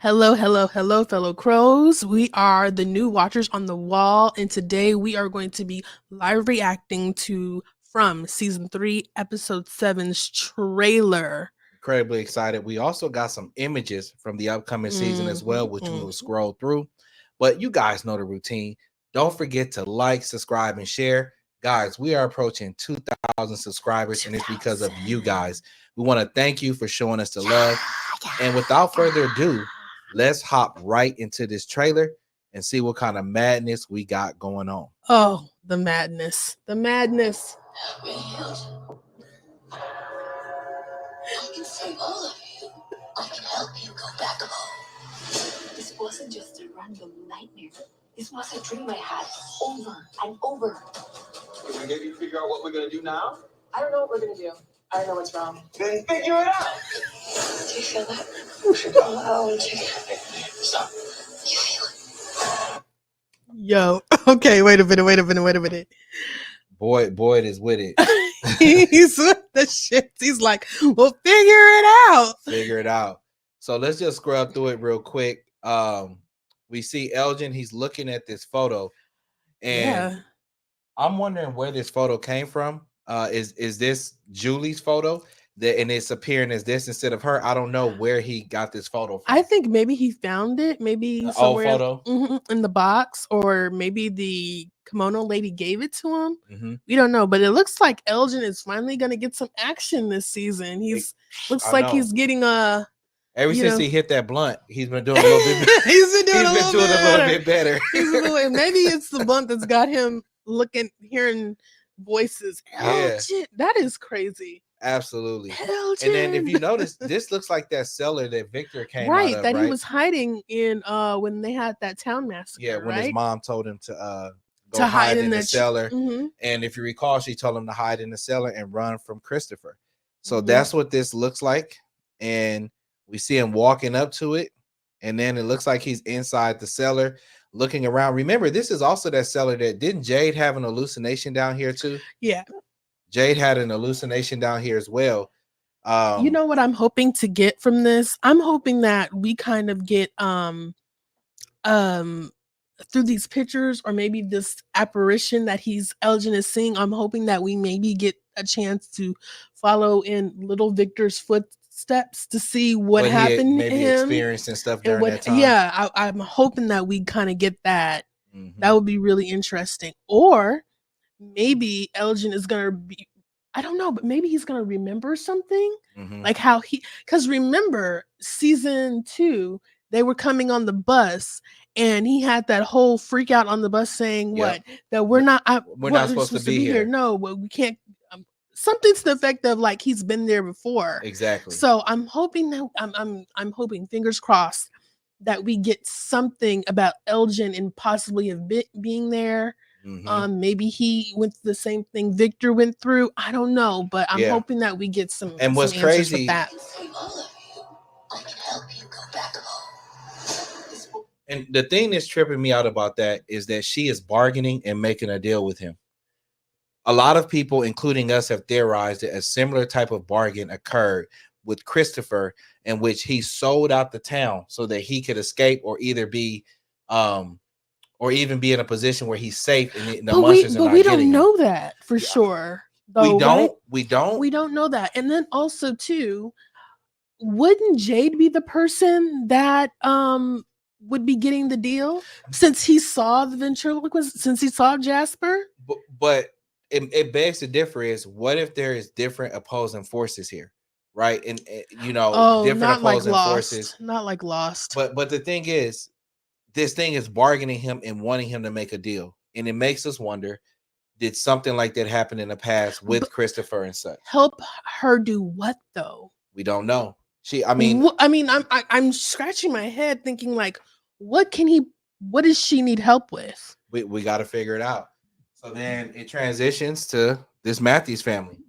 Hello, hello, hello, fellow crows. We are the new watchers on the wall, and today we are going to be live reacting to from season 3, episode 7's trailer. Incredibly excited. We also got some images from the upcoming season as well, which we will scroll through. But you guys know the routine. Don't forget to like, subscribe, and share. Guys, we are approaching 2,000 subscribers, and it's because of you guys. We want to thank you for showing us the love. And without further ado, let's hop right into this trailer and see what kind of madness we got going on. Oh, the madness. The madness. I can save all of you. I can help you go back home. This wasn't just a random nightmare. This was a dream I had over and over. Can we maybe figure out what we're going to do now? I don't know what we're going to do. I don't know what's wrong. Then figure it out. Do you feel that? Oh, check it. Stop. You feel it? Yo, okay, wait a minute. Boyd is with it. He's with the shit. He's like, well, figure it out. Figure it out. So let's just scrub through it real quick. We see Elgin. He's looking at this photo, and I'm wondering where this photo came from. Is this Julie's photo? And it's appearing as this instead of her? I don't know where he got this photo from. I think maybe he found it, maybe the somewhere old photo in the box, or maybe the kimono lady gave it to him. Mm-hmm. We don't know, but it looks like Elgin is finally gonna get some action this season. He's he's getting a. Ever since he hit that blunt, he's been doing a little bit better. he's been doing a little bit better. Maybe it's the blunt that's got him hearing voices. Elgin, that is crazy. Absolutely. Elgin. And then if you notice, this looks like that cellar that Victor came out of, that he was hiding in when they had that town massacre. Yeah, when his mom told him to go hide in the cellar. And if you recall, she told him to hide in the cellar and run from Christopher. So that's what this looks like. And we see him walking up to it. And then it looks like he's inside the cellar looking around. Remember, this is also that cellar that didn't Jade have an hallucination down here too? Yeah. Jade had an hallucination down here as well. You know what I'm hoping to get from this? I'm hoping that we kind of get through these pictures, or maybe this apparition that Elgin is seeing. I'm hoping that we maybe get a chance to follow in little Victor's footsteps to see what happened to him, experienced and stuff during that time. Yeah, I'm hoping that we kind of get that. That would be really interesting. Or maybe Elgin is gonna be, I don't know, but maybe he's gonna remember something, like how because remember season 2, they were coming on the bus and he had that whole freak out on the bus saying that we're not supposed to be here. No, well, we can't. Something to the effect of like he's been there before. Exactly. So I'm hoping that I'm hoping, fingers crossed, that we get something about Elgin and possibly being there. Maybe he went through the same thing Victor went through. I don't know, but I'm hoping that we get some. And what's crazy? I can help you go back home. And the thing that's tripping me out about that is that she is bargaining and making a deal with him. A lot of people, including us, have theorized that a similar type of bargain occurred with Christopher, in which he sold out the town so that he could escape or either be or even be in a position where he's safe and the monsters are not getting him. But we don't know that for sure. Though, we don't know that. And then also too, wouldn't Jade be the person that would be getting the deal since he saw the ventriloquist, since he saw Jasper? But it begs to differ is, what if there is different opposing forces here, right? And different opposing forces. Not like Lost. But the thing is, this thing is bargaining him and wanting him to make a deal. And it makes us wonder, did something like that happen in the past with Christopher and such? Help her do what though? We don't know. I'm scratching my head thinking like, what does she need help with? We got to figure it out. So then it transitions to this Matthews family. It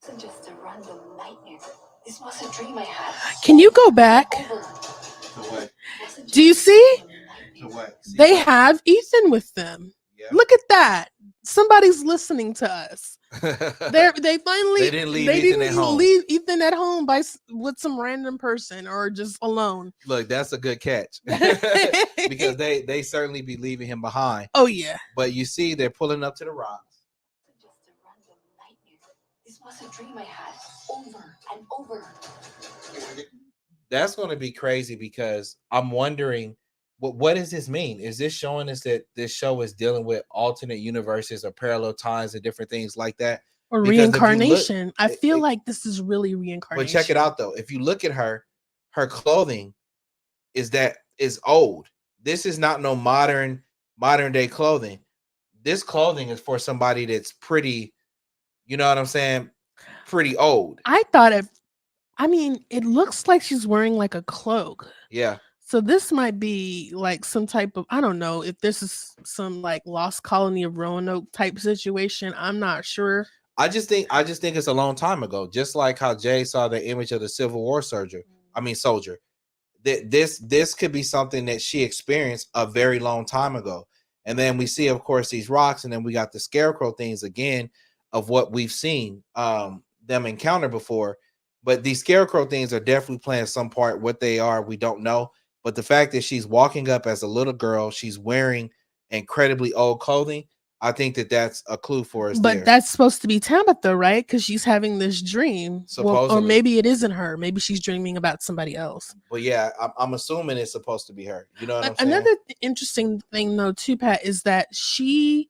wasn't just a random nightmare. This was a dream I had. Can you go back? To what? Do you see? To what? They have Ethan with them. Yeah. Look at that. Somebody's listening to us. They finally They didn't leave Ethan at home. leave Ethan at home with some random person or just alone. Look, that's a good catch because they certainly be leaving him behind. Oh yeah. But you see, they're pulling up to the rocks. Just a random nightmare. This was a dream I had over and over. That's going to be crazy because I'm wondering what does this mean? Is this showing us that this show is dealing with alternate universes or parallel times and different things like that? Or Because if you reincarnation. look- I feel like this is really reincarnation. But check it out though. If you look at her clothing is old. This is not no modern day clothing. This clothing is for somebody that's pretty, you know what I'm saying? Pretty old. I thought it looks like she's wearing like a cloak. Yeah. So this might be like some type of, I don't know if this is some like lost colony of Roanoke type situation. I'm not sure. I just think it's a long time ago. Just like how Jay saw the image of the Civil War soldier. This could be something that she experienced a very long time ago. And then we see, of course, these rocks, and then we got the scarecrow things again of what we've seen them encounter before. But these scarecrow things are definitely playing some part. What they are, we don't know. But the fact that she's walking up as a little girl, she's wearing incredibly old clothing. I think that's a clue for us. But that's supposed to be Tabitha, right? Because she's having this dream. Supposedly. Or maybe it isn't her. Maybe she's dreaming about somebody else. But yeah, I'm assuming it's supposed to be her. You know what I'm saying? Another interesting thing, though, too, Pat, is that she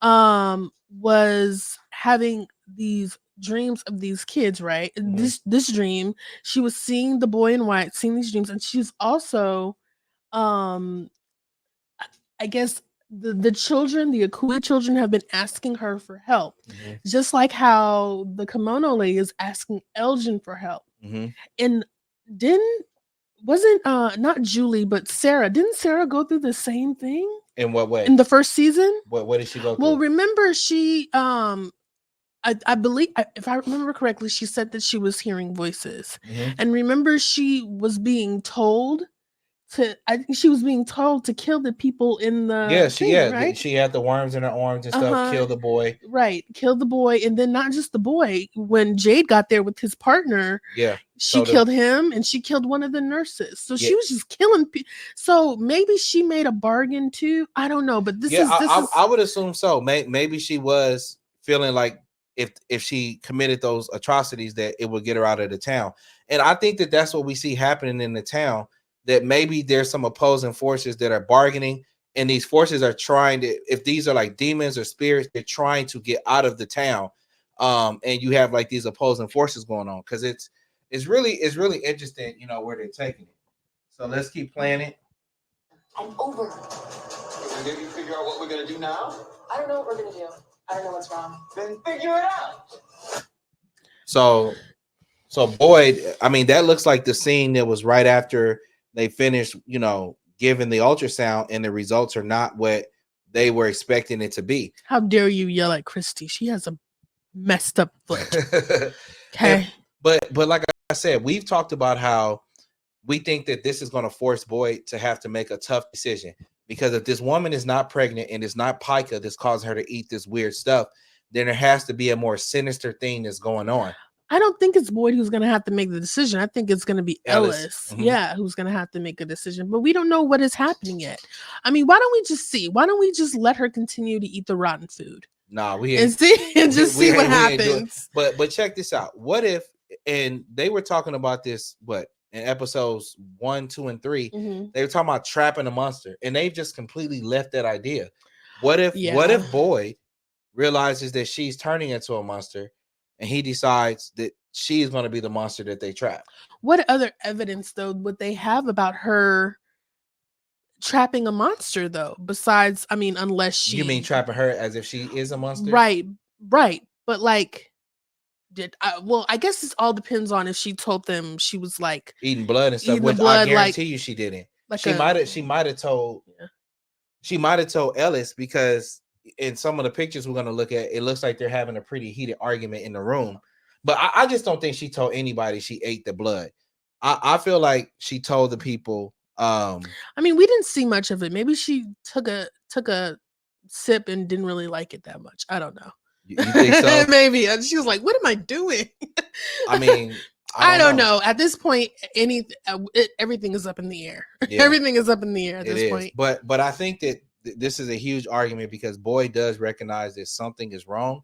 was having these dreams of these kids, right? Mhm. This dream, she was seeing the boy in white, seeing these dreams, and she's also I guess the children, the Akui children, have been asking her for help, just like how the kimono lady is asking Elgin for help. And wasn't not Julie, but Sarah? Didn't Sarah go through the same thing? In what way? In the first season? What did she go through? Well, remember she I believe, if I remember correctly, she said that she was hearing voices, and remember she was being told she was being told to kill the people in the right? She had the worms in her arms and stuff. Kill the boy, right? Kill the boy, and then not just the boy. When Jade got there with his partner, she killed him, and she killed one of the nurses. So she was just killing people. So maybe she made a bargain too. I don't know, but this is I would assume so. Maybe she was feeling like if she committed those atrocities that it would get her out of the town, and I think that's what we see happening in the town. That maybe there's some opposing forces that are bargaining, and these forces are trying to, if these are like demons or spirits, they're trying to get out of the town. And you have like these opposing forces going on, because it's really interesting, you know, where they're taking it. So let's keep playing it. And over. Did you figure out what we're gonna do now? I don't know what we're gonna do. I don't know what's wrong. Then figure it out. So Boyd, I mean, that looks like the scene that was right after they finished, you know, giving the ultrasound, and the results are not what they were expecting it to be. How dare you yell at Christy? She has a messed up foot. Okay. But like I said, we've talked about how we think that this is going to force Boyd to have to make a tough decision, because if this woman is not pregnant and it's not Pica that's causing her to eat this weird stuff, then there has to be a more sinister thing that's going on. I don't think it's Boyd who's going to have to make the decision. I think it's going to be Ellis. Yeah, who's going to have to make a decision. But we don't know what is happening yet. I mean, why don't we just see? Why don't we just let her continue to eat the rotten food? Nah, and see what happens. But check this out. What if, and they were talking about this, what, in episodes 1, 2, and 3, they were talking about trapping a monster, and they've just completely left that idea. What if Boyd realizes that she's turning into a monster, and he decides that she's going to be the monster that they trap? What other evidence, though, would they have about her trapping a monster, though? Besides, I mean, unless she... You mean trapping her as if she is a monster? Right. But like, well, I guess it all depends on if she told them she was like... eating blood and stuff, which I guarantee you she didn't. Like she might have told... Yeah. She might have told Ellis, because in some of the pictures we're going to look at, it looks like they're having a pretty heated argument in the room. But I just don't think she told anybody she ate the blood. I feel like she told the people. I mean, we didn't see much of it. Maybe she took a sip and didn't really like it that much. I don't know. You think so? Maybe. And she was like, "What am I doing?" I mean, I don't know. At this point, everything is up in the air. Yeah. Everything is up in the air at this point. But I think that this is a huge argument because Boyd does recognize that something is wrong,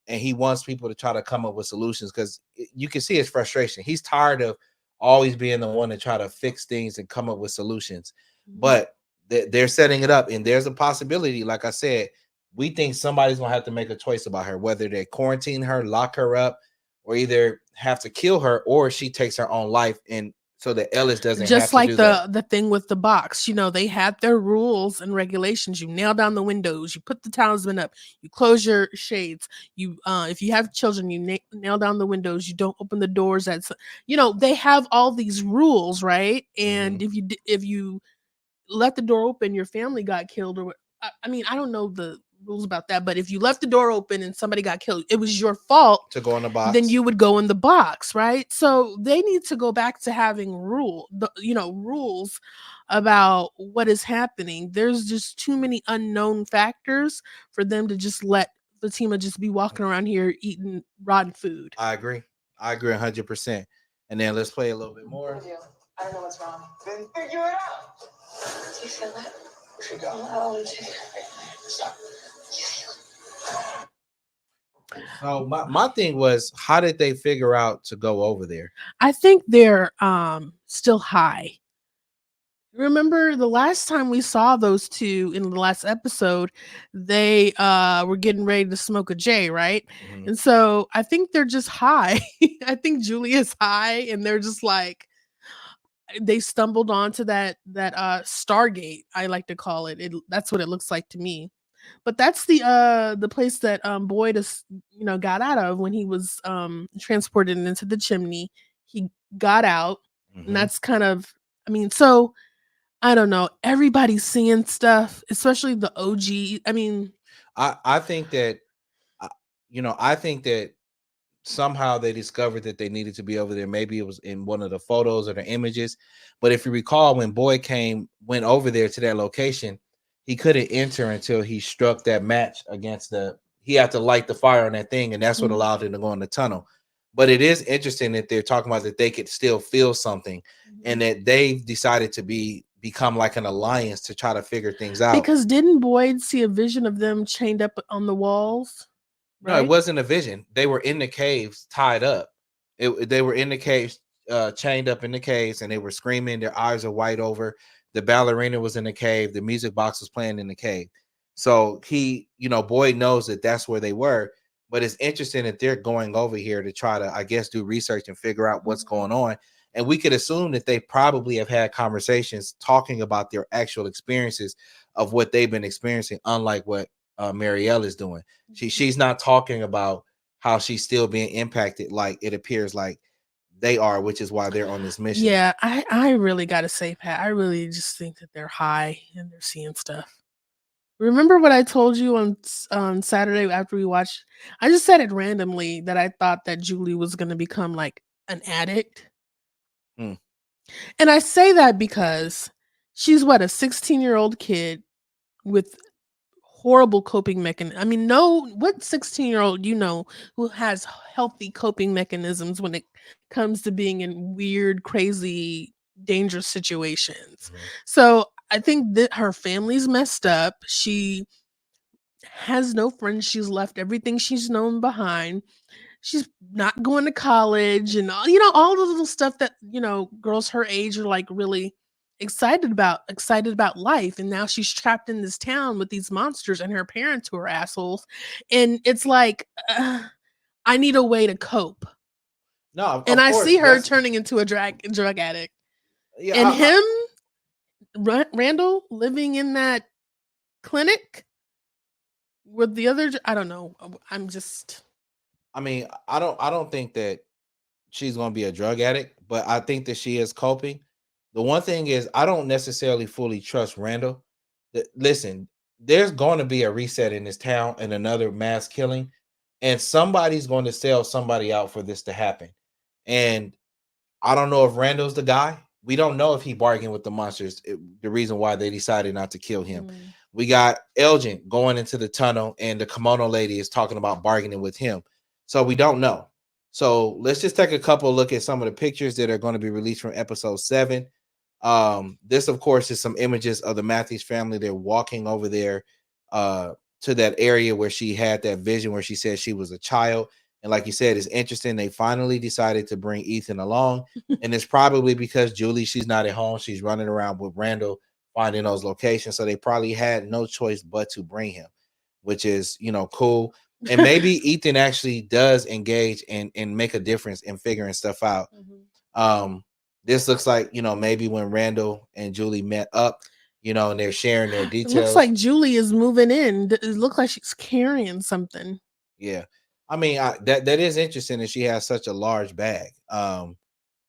and he wants people to try to come up with solutions because you can see his frustration. He's tired of always being the one to try to fix things and come up with solutions. But they're setting it up, and there's a possibility. Like I said, we think somebody's gonna have to make a choice about her, whether they quarantine her, lock her up, or either have to kill her, or she takes her own life, and so that Ellis doesn't just have to like do that. the thing with the box. You know, they had their rules and regulations. You nail down the windows, you put the talisman up, you close your shades, you if you have children, you nail down the windows, you don't open the doors. That's, you know, they have all these rules, right? And if you let the door open, your family got killed, or I mean, I don't know the rules about that, but if you left the door open and somebody got killed, it was your fault To go in the box. then you would go in the box, right? So they need to go back to having rules about what is happening. There's just too many unknown factors for them to just let Fatima just be walking around here eating rotten food. I agree 100%. And then let's play a little bit more. I don't know what's wrong. Then figure it out. Do you feel it? Where'd she go? I want to. Stop. So my thing was, how did they figure out to go over there? I think they're still high. Remember the last time we saw those two in the last episode, they were getting ready to smoke a J, right? And so I think they're just high. I think Julia's high and they're just like they stumbled onto that Stargate, I like to call it. That's what it looks like to me. But that's the place that Boyd is, you know, got out of when he was transported into the chimney. He got out, and that's kind of, I mean, so I don't know. Everybody's seeing stuff, especially the OG. I mean, I think that I think that somehow they discovered that they needed to be over there. Maybe it was in one of the photos or the images. But if you recall, when Boyd went over there to that location, he couldn't enter until he struck that match against he had to light the fire on that thing, and that's what allowed him to go in the tunnel. But it is interesting that they're talking about that they could still feel something, and that they've decided to become like an alliance to try to figure things out. Because didn't Boyd see a vision of them chained up on the walls? Right? No, it wasn't a vision. They were in the caves, tied up. They were in the caves, chained up in the caves, and they were screaming. Their eyes are wide over. The ballerina was in the cave. The music box was playing in the cave. So Boyd knows that that's where they were. But it's interesting that they're going over here to try to, I guess, do research and figure out what's going on. And we could assume that they probably have had conversations talking about their actual experiences of what they've been experiencing, unlike what Marielle is doing. She's not talking about how she's still being impacted like it appears like they are, which is why they're on this mission. Yeah, I really gotta say, Pat, I really just think that they're high and they're seeing stuff. Remember what I told you on Saturday after we watched? I just said it randomly that I thought that Julie was gonna become like an addict. And I say that because she's what, a 16-year-old kid with horrible coping mechanism. I mean, what 16-year-old who has healthy coping mechanisms when it comes to being in weird, crazy, dangerous situations. So I think that her family's messed up. She has no friends. She's left everything she's known behind. She's not going to college and all the little stuff that, girls her age are like really excited about life. And now she's trapped in this town with these monsters and her parents who are assholes. And it's like, I need a way to cope. No, and I see her turning into a drug addict. Yeah, and Randall living in that clinic with the other, I don't know. I mean, I don't think that she's going to be a drug addict, but I think that she is coping. The one thing is, I don't necessarily fully trust Randall. Listen, there's going to be a reset in this town and another mass killing, and somebody's going to sell somebody out for this to happen. And I don't know if Randall's the guy. We don't know if he bargained with the monsters, the reason why they decided not to kill him. We got Elgin going into the tunnel, and the kimono lady is talking about bargaining with him. So we don't know. So let's just take a couple look at some of the pictures that are going to be released from episode 7. This, of course, is some images of the Matthews family. They're walking over there to that area where she had that vision where she said she was a child. And like you said, it's interesting. They finally decided to bring Ethan along. And it's probably because Julie, she's not at home. She's running around with Randall, finding those locations. So they probably had no choice but to bring him, which is, cool. And maybe Ethan actually does engage and make a difference in figuring stuff out. This looks like, maybe when Randall and Julie met up, and they're sharing their details. It looks like Julie is moving in. It looks like she's carrying something. Yeah. I mean, that is interesting that she has such a large bag. And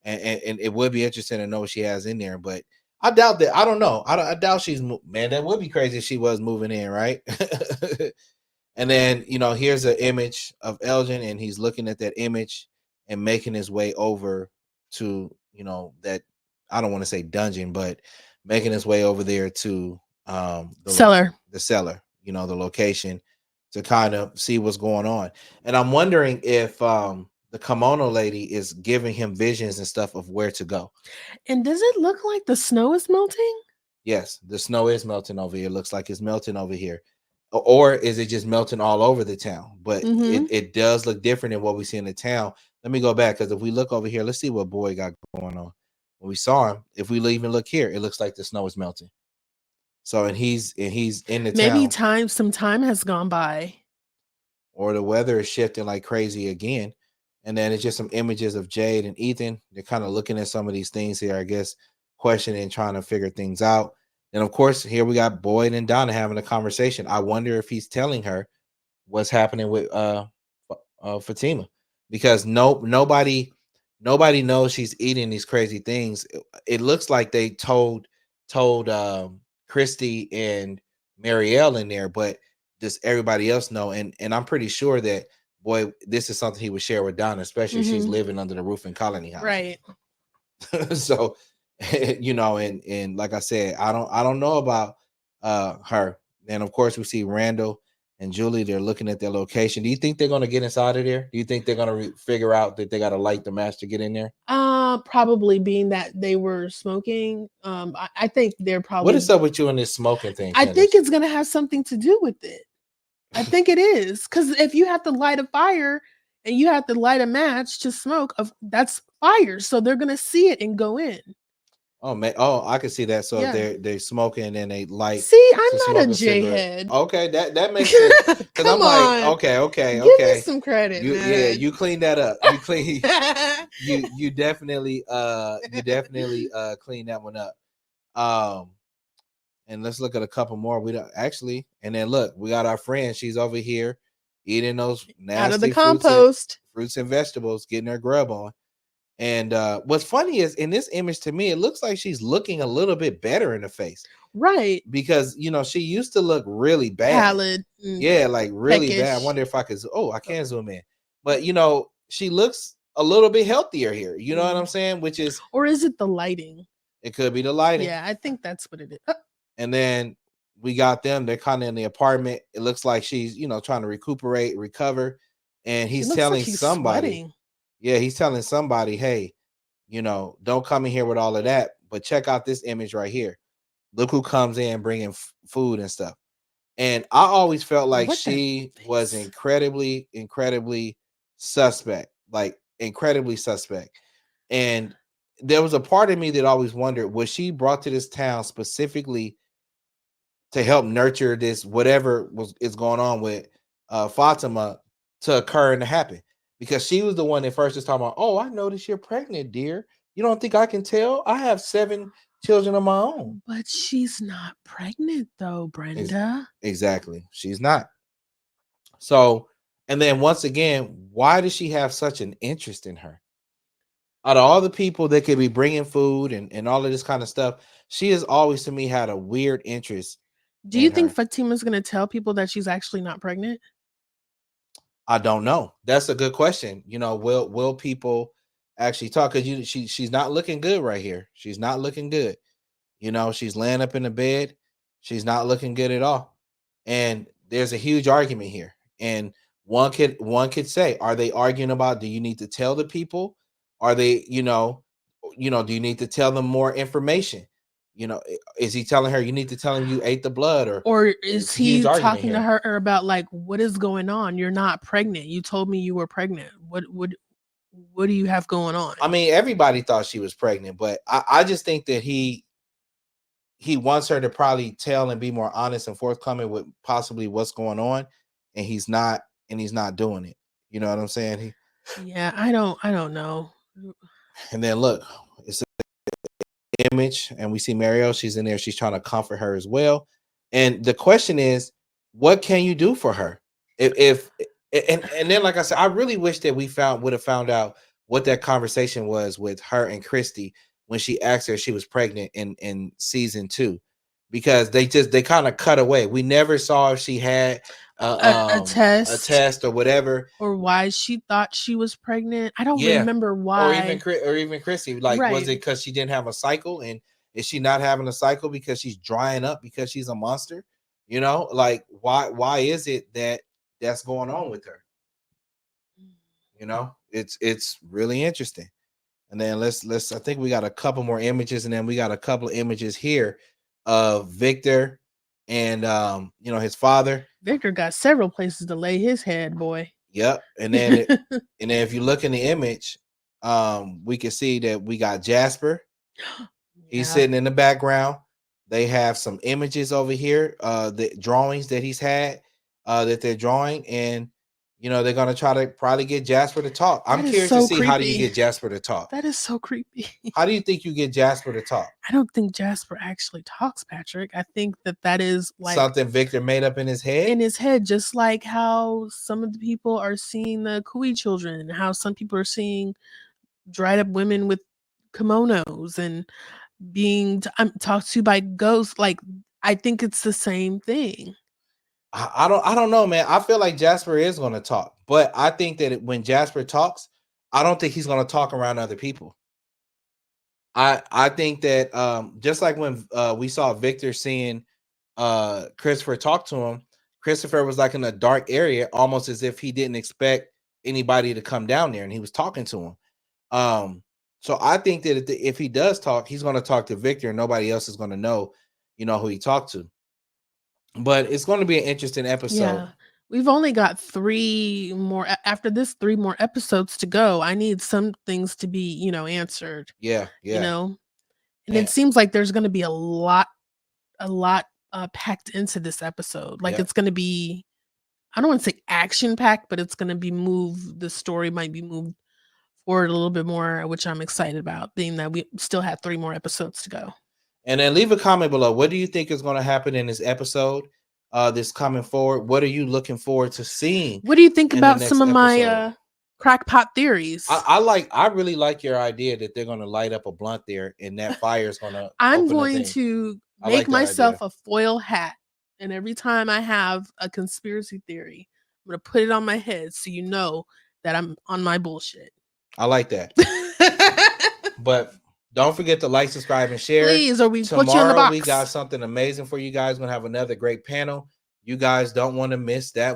it would be interesting to know what she has in there, but I doubt that. I don't know. I doubt she's, man, that would be crazy if she was moving in, right? And then, here's an image of Elgin, and he's looking at that image and making his way over to, that, I don't want to say dungeon, but making his way over there to the cellar, the location, to kind of see what's going on. And I'm wondering if the kimono lady is giving him visions and stuff of where to go. And does it look like the snow is melting? Yes, the snow is melting over here. It looks like it's melting over here. Or is it just melting all over the town? But it does look different than what we see in the town. Let me go back, because if we look over here, let's see what Boy got going on. When we saw him, if we even look here, it looks like the snow is melting. So and he's in the maybe town. Some time has gone by. Or the weather is shifting like crazy again. And then it's just some images of Jade and Ethan. They're kind of looking at some of these things here, I guess, questioning, trying to figure things out. And of course, here we got Boyd and Donna having a conversation. I wonder if he's telling her what's happening with Fatima, because nobody knows she's eating these crazy things. It looks like they told Christy and Marielle in there, but does everybody else know? And I'm pretty sure that Boy, this is something he would share with Donna, especially if she's living under the roof in Colony House, right? So, and like I said, I don't know about her. And of course, we see Randall and Julie. They're looking at their location. Do you think they're going to get inside of there? Do you think they're going to figure out that they got to light the match to get in there? Probably, being that they were smoking. I think they're probably. What is up with you and this smoking thing, Candace? I think it's going to have something to do with it. I think it is, because if you have to light a fire and you have to light a match to smoke, that's fire. So they're going to see it and go in. Oh man! Oh, I can see that. So if they're smoking and they light. See, I'm not a J-head. Okay, that makes sense. Because I'm like, okay. Give me some credit. You clean that up. You clean. you definitely clean that one up. And let's look at a couple more. We don't actually. And then look, we got our friend. She's over here eating those nasty out of the compost fruits and vegetables, getting her grub on. And what's funny is in this image, to me, it looks like she's looking a little bit better in the face. Right. Because, she used to look really bad. Pallid. Yeah, like really peckish. bad. I wonder if I could. Oh, I can zoom in. But, she looks a little bit healthier here. You know what I'm saying? Which is. Or is it the lighting? It could be the lighting. Yeah, I think that's what it is. And then we got them. They're kind of in the apartment. It looks like she's, trying to recover. And he's telling somebody. Sweating. Yeah, he's telling somebody, hey, don't come in here with all of that. But check out this image right here. Look who comes in bringing food and stuff. And I always felt like she was incredibly, incredibly suspect. Like, incredibly suspect. And there was a part of me that always wondered, was she brought to this town specifically to help nurture this, whatever is going on with Fatima, to occur and to happen? Because she was the one that first was talking about, oh, I noticed you're pregnant, dear. You don't think I can tell? I have 7 children of my own. But she's not pregnant, though, Brenda. Exactly. She's not. So, and then once again, why does she have such an interest in her? Out of all the people that could be bringing food and all of this kind of stuff, she has always, to me, had a weird interest. Do you think Fatima's going to tell people that she's actually not pregnant? I don't know. That's a good question. Will people actually talk? Because she's not looking good right here. She's not looking good. She's laying up in the bed. She's not looking good at all. And there's a huge argument here. And one could say, are they arguing about, do you need to tell the people? Are they, do you need to tell them more information? Is he telling her you need to tell him you ate the blood, Or it's is a huge he argument talking to here. her about like, what is going on? You're not pregnant. You told me you were pregnant. What do you have going on? I mean, everybody thought she was pregnant, but I just think that he wants her to probably tell and be more honest and forthcoming with possibly what's going on, and he's not doing it. You know what I'm saying? Yeah, I don't know. And then look, it's an image, and we see Mariel. She's in there. She's trying to comfort her as well. And the question is, what can you do for her? If and then, like I said, I really wish that we would have found out what that conversation was with her and Christy when she asked her if she was pregnant in season 2, because they kind of cut away. We never saw if she had A a test or whatever, or why she thought she was pregnant. I don't yeah, remember why. or even Christy. Like, was it because she didn't have a cycle, and is she not having a cycle because she's drying up because she's a monster? Like, why is it that's going on with her? It's really interesting. And then let's I think we got a couple more images, and then we got a couple of images here of Victor and his father. Victor got several places to lay his head, boy. Yep. And then if you look in the image, we can see that we got Jasper. He's sitting in the background. They have some images over here, the drawings that he's had, that they're drawing, and they're gonna try to probably get Jasper to talk. I'm curious to see, how do you get Jasper to talk? That is so creepy. How do you think you get Jasper to talk? I don't think Jasper actually talks, Patrick. I think that is like something Victor made up in his head. Just like how some of the people are seeing the Kui children, and how some people are seeing dried up women with kimonos and being talked to by ghosts. Like, I think it's the same thing. I don't know, man. I feel like Jasper is going to talk, but I think that when Jasper talks, I don't think he's going to talk around other people. I think that just like when we saw Victor seeing Christopher talk to him, Christopher was like in a dark area, almost as if he didn't expect anybody to come down there, and he was talking to him. So I think that if he does talk, he's going to talk to Victor, and nobody else is going to know, who he talked to. But it's going to be an interesting episode. Yeah. We've only got 3 more after this, 3 more episodes to go. I need some things to be, answered. Yeah. And it seems like there's going to be a lot packed into this episode. Like, it's going to be, I don't want to say action packed, but it's going to be the story might be moved forward a little bit more, which I'm excited about, being that we still have 3 more episodes to go. And then leave a comment below. What do you think is going to happen in this episode? This coming forward. What are you looking forward to seeing? What do you think about some of my crackpot theories? I really like your idea that they're going to light up a blunt there, and that fire is going to. I'm going to make myself a foil hat, and every time I have a conspiracy theory, I'm going to put it on my head so you know that I'm on my bullshit. I like that. But don't forget to like, subscribe, and share. Please, or we Tomorrow, put you in the box. We got something amazing for you guys. We're going to have another great panel. You guys don't want to miss that.